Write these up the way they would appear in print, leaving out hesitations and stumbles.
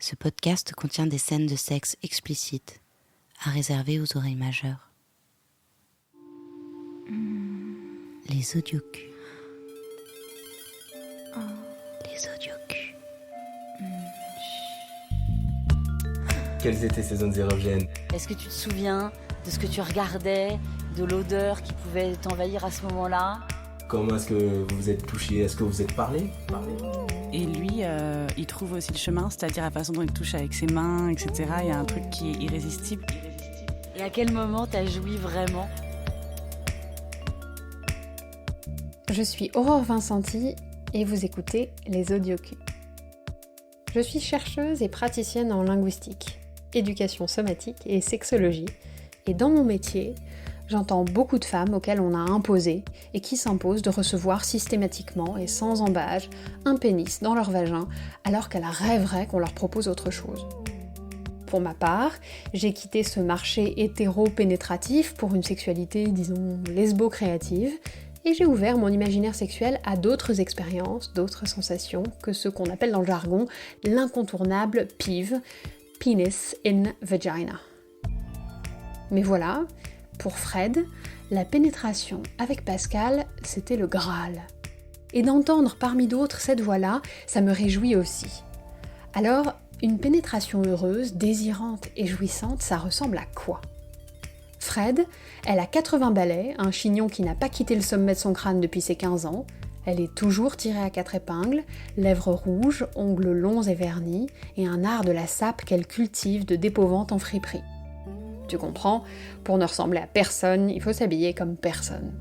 Ce podcast contient des scènes de sexe explicites, à réserver aux oreilles majeures. Les audiocus. Les audiocus. Quelles étaient ces zones érogènes? Est-ce que tu te souviens de ce que tu regardais, de l'odeur qui pouvait t'envahir à ce moment-là? Comment est-ce que vous vous êtes touchés? Est-ce que vous êtes parlé? Et lui, il trouve aussi le chemin, c'est-à-dire la façon dont il touche avec ses mains, etc. Il y a un truc qui est irrésistible. Et à quel moment t'as joui vraiment? Je suis Aurore Vincenti et vous écoutez Les Audiocus. Je suis chercheuse et praticienne en linguistique, éducation somatique et sexologie, et dans mon métier, j'entends beaucoup de femmes auxquelles on a imposé et qui s'imposent de recevoir systématiquement et sans embâge un pénis dans leur vagin alors qu'elles rêveraient qu'on leur propose autre chose. Pour ma part, j'ai quitté ce marché hétéro-pénétratif pour une sexualité, disons, lesbo-créative, et j'ai ouvert mon imaginaire sexuel à d'autres expériences, d'autres sensations que ce qu'on appelle dans le jargon l'incontournable PIV, Penis in Vagina. Mais voilà, pour Fred, la pénétration avec Pascal, c'était le Graal. Et d'entendre parmi d'autres cette voix-là, ça me réjouit aussi. Alors, une pénétration heureuse, désirante et jouissante, ça ressemble à quoi ? Fred, elle a 80 balais, un chignon qui n'a pas quitté le sommet de son crâne depuis ses 15 ans, elle est toujours tirée à 4 épingles, lèvres rouges, ongles longs et vernis, et un art de la sape qu'elle cultive de dépôt-vente en friperie. Tu comprends, pour ne ressembler à personne, il faut s'habiller comme personne.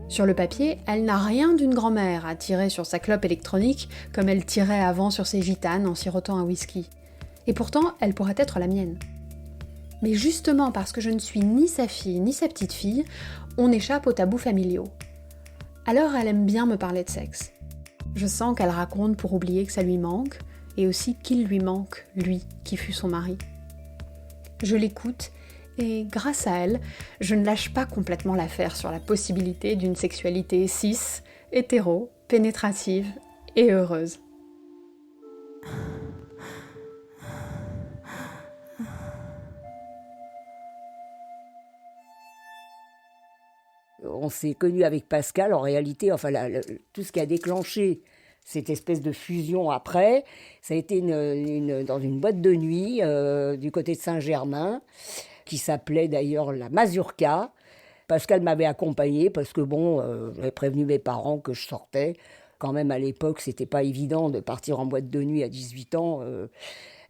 Sur le papier, elle n'a rien d'une grand-mère à tirer sur sa clope électronique comme elle tirait avant sur ses gitanes en sirotant un whisky. Et pourtant, elle pourrait être la mienne. Mais justement parce que je ne suis ni sa fille ni sa petite-fille, on échappe aux tabous familiaux. Alors elle aime bien me parler de sexe. Je sens qu'elle raconte pour oublier que ça lui manque, et aussi qu'il lui manque, lui, qui fut son mari. Je l'écoute, et grâce à elle, je ne lâche pas complètement l'affaire sur la possibilité d'une sexualité cis, hétéro, pénétrative et heureuse. On s'est connus avec Pascal, en réalité, tout ce qui a déclenché cette espèce de fusion après, ça a été dans une boîte de nuit du côté de Saint-Germain, qui s'appelait d'ailleurs la Mazurka. Pascal m'avait accompagné parce que j'avais prévenu mes parents que je sortais. Quand même, à l'époque, c'était pas évident de partir en boîte de nuit à 18 ans.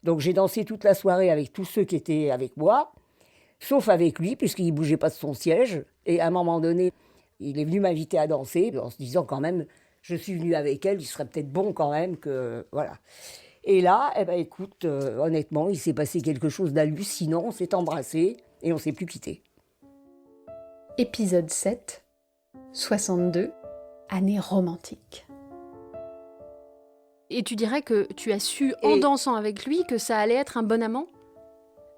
Donc j'ai dansé toute la soirée avec tous ceux qui étaient avec moi, sauf avec lui, puisqu'il ne bougeait pas de son siège. Et à un moment donné, il est venu m'inviter à danser, en se disant quand même, je suis venue avec elle, il serait peut-être bon quand même que... Voilà. Et là, écoute, honnêtement, il s'est passé quelque chose d'hallucinant, on s'est embrassés et on ne s'est plus quittés. Épisode 7, 62, année romantique. Et tu dirais que tu as su, en dansant avec lui, que ça allait être un bon amant ?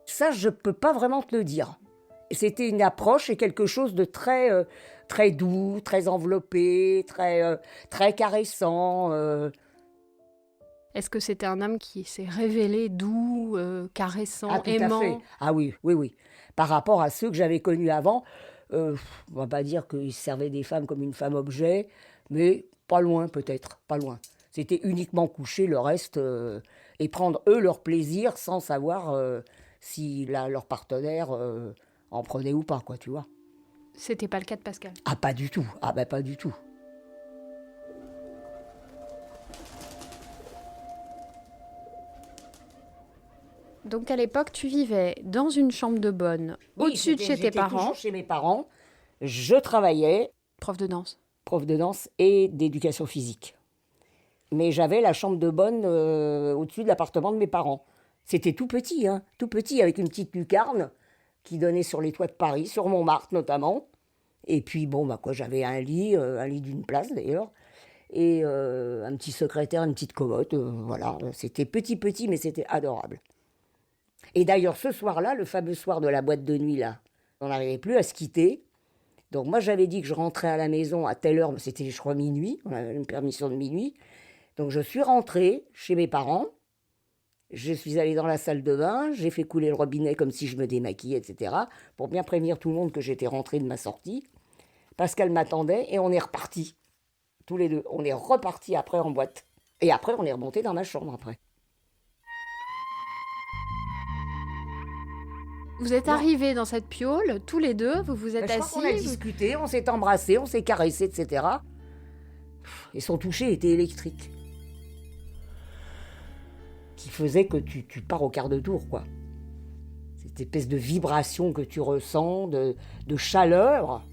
Ça, je ne peux pas vraiment te le dire. C'était une approche et quelque chose de très, très doux, très enveloppé, très caressant. Est-ce que c'était un homme qui s'est révélé doux, caressant, tout aimant ? à fait. Ah oui. Par rapport à ceux que j'avais connus avant, on ne va pas dire qu'il servait des femmes comme une femme objet, mais pas loin peut-être, pas loin. C'était uniquement coucher, le reste, et prendre eux leur plaisir sans savoir si leur partenaire en prenait ou pas, quoi, tu vois. C'était pas le cas de Pascal. Ah, pas du tout. Ah, pas du tout. Donc à l'époque, tu vivais dans une chambre de bonne, au-dessus de chez tes parents. J'étais toujours chez mes parents. Je travaillais. Prof de danse. Prof de danse et d'éducation physique. Mais j'avais la chambre de bonne au-dessus de l'appartement de mes parents. C'était tout petit, avec une petite lucarne qui donnait sur les toits de Paris, sur Montmartre notamment. Et puis j'avais un lit d'une place d'ailleurs, et un petit secrétaire, une petite commode, voilà. C'était petit, mais c'était adorable. Et d'ailleurs, ce soir-là, le fameux soir de la boîte de nuit, là, on n'arrivait plus à se quitter. Donc moi, j'avais dit que je rentrais à la maison à telle heure, mais c'était, je crois, minuit. On avait une permission de minuit. Donc je suis rentrée chez mes parents. Je suis allée dans la salle de bain, j'ai fait couler le robinet comme si je me démaquillais, etc. pour bien prévenir tout le monde que j'étais rentrée de ma sortie. Pascal m'attendait et on est repartis, tous les deux. On est repartis après en boîte. Et après, on est remonté dans ma chambre après. Vous êtes arrivés dans cette piole, tous les deux, vous vous êtes Je crois assis. qu'on a discuté, on s'est embrassés, on s'est caressés, etc. Et son toucher était électrique. Qui faisait que tu pars au quart de tour, quoi. Cette espèce de vibration que tu ressens, de chaleur.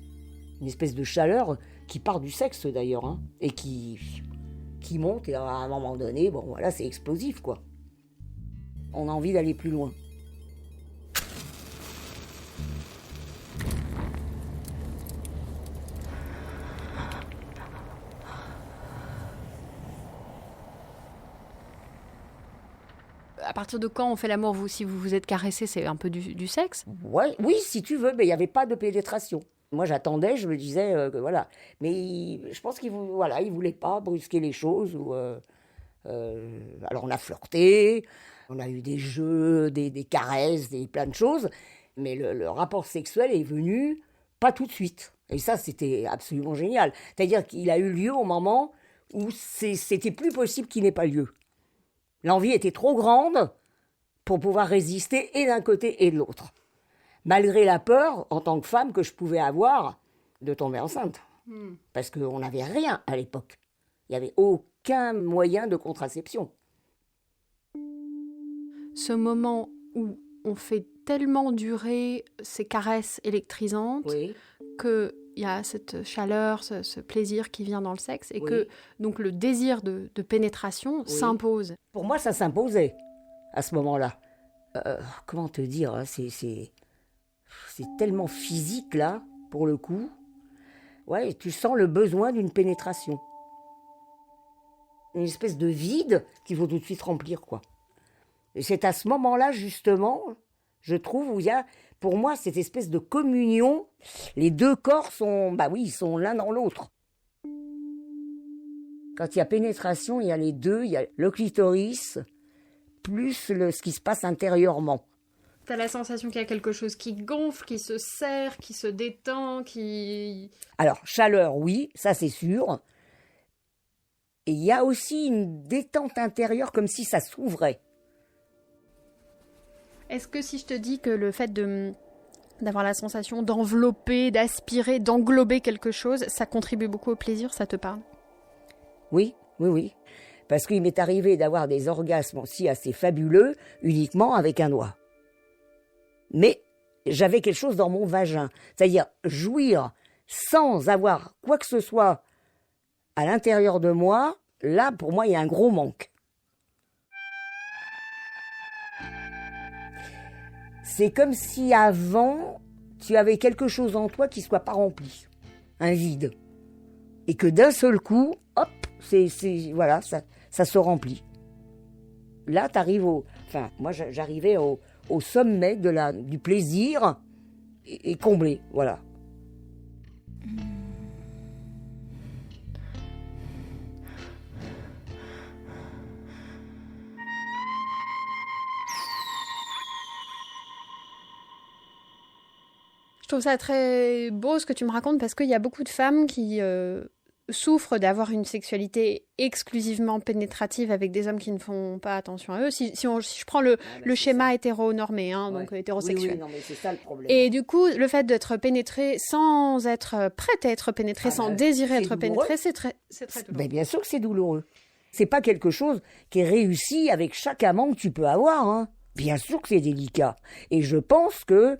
Une espèce de chaleur qui part du sexe, d'ailleurs, hein, et qui monte, et à un moment donné, bon, voilà, c'est explosif, quoi. On a envie d'aller plus loin. À partir de quand on fait l'amour, vous, si vous vous êtes caressé, c'est un peu du sexe? Ouais, oui, si tu veux, mais il n'y avait pas de pénétration. Moi, j'attendais, je me disais que voilà. Mais je pense qu'il il voulait pas brusquer les choses. Alors, on a flirté, on a eu des jeux, des caresses, plein de choses. Mais le rapport sexuel est venu pas tout de suite. Et ça, c'était absolument génial. C'est-à-dire qu'il a eu lieu au moment où c'était plus possible qu'il n'ait pas lieu. L'envie était trop grande pour pouvoir résister et d'un côté et de l'autre. Malgré la peur, en tant que femme, que je pouvais avoir de tomber enceinte. Parce qu'on n'avait rien à l'époque. Il n'y avait aucun moyen de contraception. Ce moment où on fait tellement durer ces caresses électrisantes Oui. qu'il y a cette chaleur, ce plaisir qui vient dans le sexe, et Oui. que donc le désir de pénétration s'impose. Pour moi, ça s'imposait à ce moment-là. Comment te dire, hein, c'est tellement physique, là, pour le coup. Ouais, tu sens le besoin d'une pénétration. Une espèce de vide qu'il faut tout de suite remplir, quoi. Et c'est à ce moment-là, justement, je trouve, où il y a, pour moi, cette espèce de communion. Les deux corps sont, ils sont l'un dans l'autre. Quand il y a pénétration, il y a les deux, il y a le clitoris, plus ce qui se passe intérieurement. T'as la sensation qu'il y a quelque chose qui gonfle, qui se serre, qui se détend, qui... Alors, chaleur, oui, ça c'est sûr. Et il y a aussi une détente intérieure, comme si ça s'ouvrait. Est-ce que si je te dis que le fait d'avoir la sensation d'envelopper, d'aspirer, d'englober quelque chose, ça contribue beaucoup au plaisir, ça te parle? Oui, oui, oui. Parce qu'il m'est arrivé d'avoir des orgasmes aussi assez fabuleux, uniquement avec un doigt. Mais j'avais quelque chose dans mon vagin. C'est-à-dire jouir sans avoir quoi que ce soit à l'intérieur de moi, là, pour moi, il y a un gros manque. C'est comme si avant, tu avais quelque chose en toi qui ne soit pas rempli. Un vide. Et que d'un seul coup, hop, voilà, ça se remplit. Là, t'arrives moi, j'arrivais au sommet du plaisir et comblé, voilà. Je trouve ça très beau ce que tu me racontes, parce qu'il y a beaucoup de femmes qui souffrent d'avoir une sexualité exclusivement pénétrative avec des hommes qui ne font pas attention à eux. Si je prends le schéma hétéronormé, donc hétérosexuel. Oui, non, mais c'est ça le problème. Et du coup, le fait d'être pénétré sans être prête à être pénétrée, sans désirer être pénétrée, c'est très douloureux. Mais bien sûr que c'est douloureux. C'est pas quelque chose qui est réussi avec chaque amant que tu peux avoir, hein. Bien sûr que c'est délicat. Et je pense que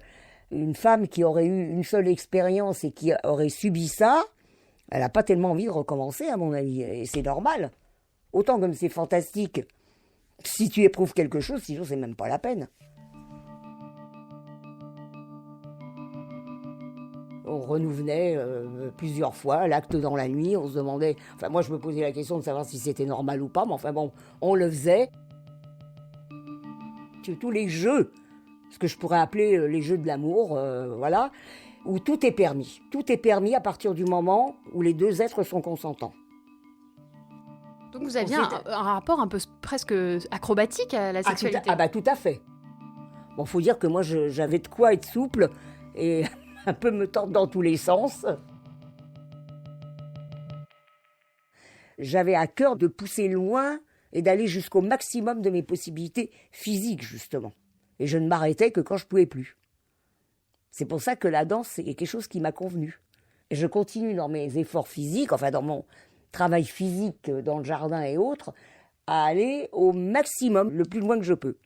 une femme qui aurait eu une seule expérience et qui aurait subi ça, elle n'a pas tellement envie de recommencer, à mon avis. Et c'est normal. Autant comme c'est fantastique, si tu éprouves quelque chose, sinon c'est même pas la peine. On renouvelait plusieurs fois l'acte dans la nuit. On se demandait... Enfin, moi, je me posais la question de savoir si c'était normal ou pas. Mais enfin bon, on le faisait. Tous les jeux, ce que je pourrais appeler les jeux de l'amour, voilà, où tout est permis. Tout est permis à partir du moment où les deux êtres sont consentants. Donc vous aviez un rapport un peu presque acrobatique à la sexualité. Tout à fait. Bon, faut dire que moi, j'avais de quoi être souple et un peu me tordre dans tous les sens. J'avais à cœur de pousser loin et d'aller jusqu'au maximum de mes possibilités physiques, justement. Et je ne m'arrêtais que quand je pouvais plus. C'est pour ça que la danse, c'est quelque chose qui m'a convenu. Et je continue dans mes efforts physiques, enfin dans mon travail physique dans le jardin et autres, à aller au maximum, le plus loin que je peux.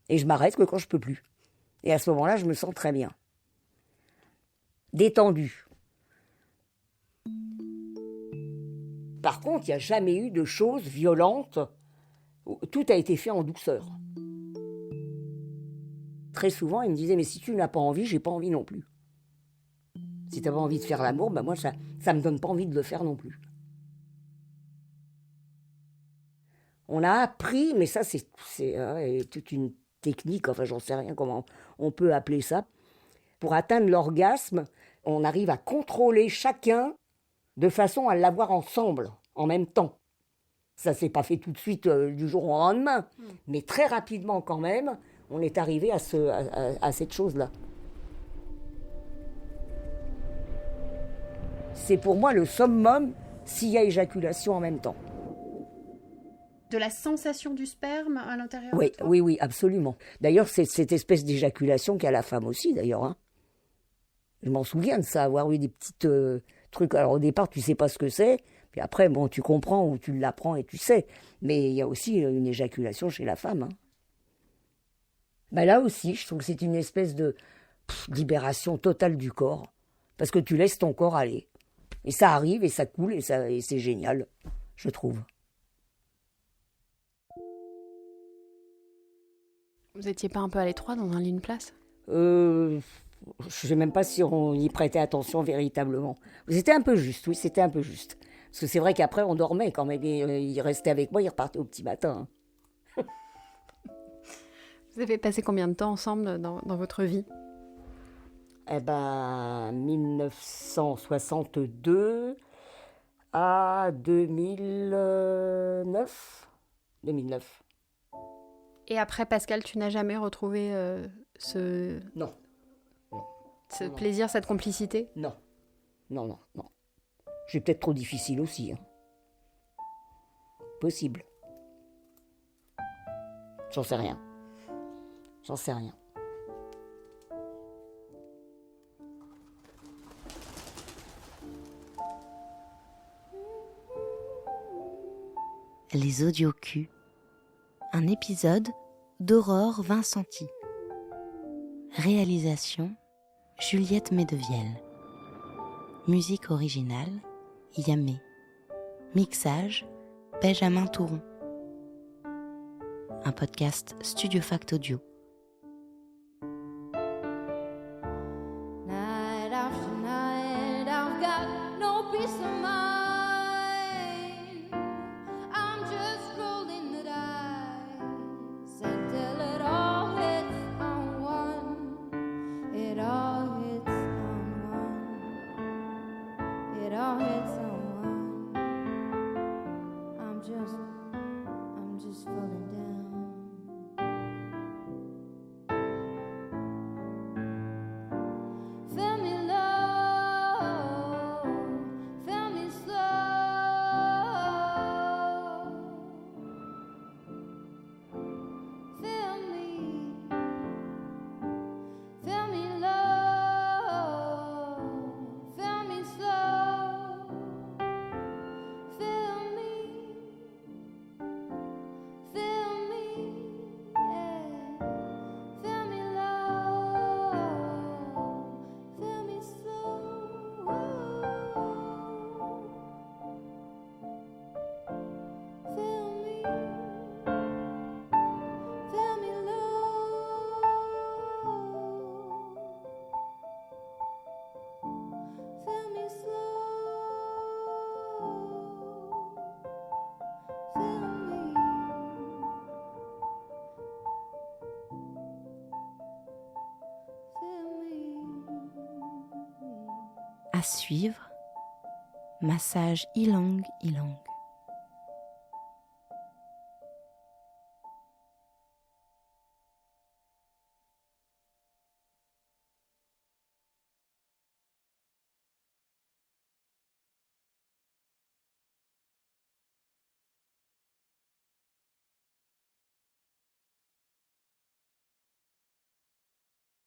Et je m'arrête que quand je peux plus. Et à ce moment-là, je me sens très bien. Détendue. Par contre, il n'y a jamais eu de choses violentes. Tout a été fait en douceur. Très souvent, il me disait, mais si tu n'as pas envie, j'ai pas envie non plus. Si tu n'as pas envie de faire l'amour, ben moi, ça me donne pas envie de le faire non plus. On a appris, mais ça, c'est toute une technique, enfin, j'en sais rien comment on peut appeler ça. Pour atteindre l'orgasme, on arrive à contrôler chacun de façon à l'avoir ensemble, en même temps. Ça ne s'est pas fait tout de suite du jour au lendemain, mais très rapidement quand même, on est arrivé à cette chose-là. C'est pour moi le summum s'il y a éjaculation en même temps. De la sensation du sperme à l'intérieur Oui, de toi ? oui, absolument. D'ailleurs, c'est cette espèce d'éjaculation qu'a la femme aussi, d'ailleurs. Hein. Je m'en souviens de ça, avoir eu des petites trucs. Alors au départ, tu sais pas ce que c'est, puis après, bon, tu comprends ou tu l'apprends et tu sais. Mais il y a aussi une éjaculation chez la femme. Hein. Ben là aussi, je trouve que c'est une espèce de libération totale du corps, parce que tu laisses ton corps aller. Et ça arrive, et ça coule, et c'est génial, je trouve. Vous étiez pas un peu à l'étroit dans un lit de place ? Je ne sais même pas si on y prêtait attention véritablement. C'était un peu juste, oui, c'était un peu juste. Parce que c'est vrai qu'après, on dormait quand même. Et, il restait avec moi, il repartait au petit matin. Hein. Vous avez passé combien de temps ensemble dans votre vie ? Eh ben, 1962 à 2009. 2009. Et après, Pascal, tu n'as jamais retrouvé ce plaisir, cette complicité ? Non. Non. J'ai peut-être trop difficile aussi. Hein. Possible. J'en sais rien. Les audiocus. Un épisode d'Aurore Vincenti. Réalisation Juliette Medevielle. Musique originale Yamé. Mixage Benjamin Touron. Un podcast Studio Fact Audio. Night after night, I've got no peace of mind. I'm just rolling the dice until it all hits on one. It all hits on one. It all hits on one. I'm just falling down. Fill me low, fill me slow. Fill me low, fill me slow. Fill me, yeah. Fill me low, fill me slow. Fill me low, fill me slow. À suivre, massage Ylang Ylang.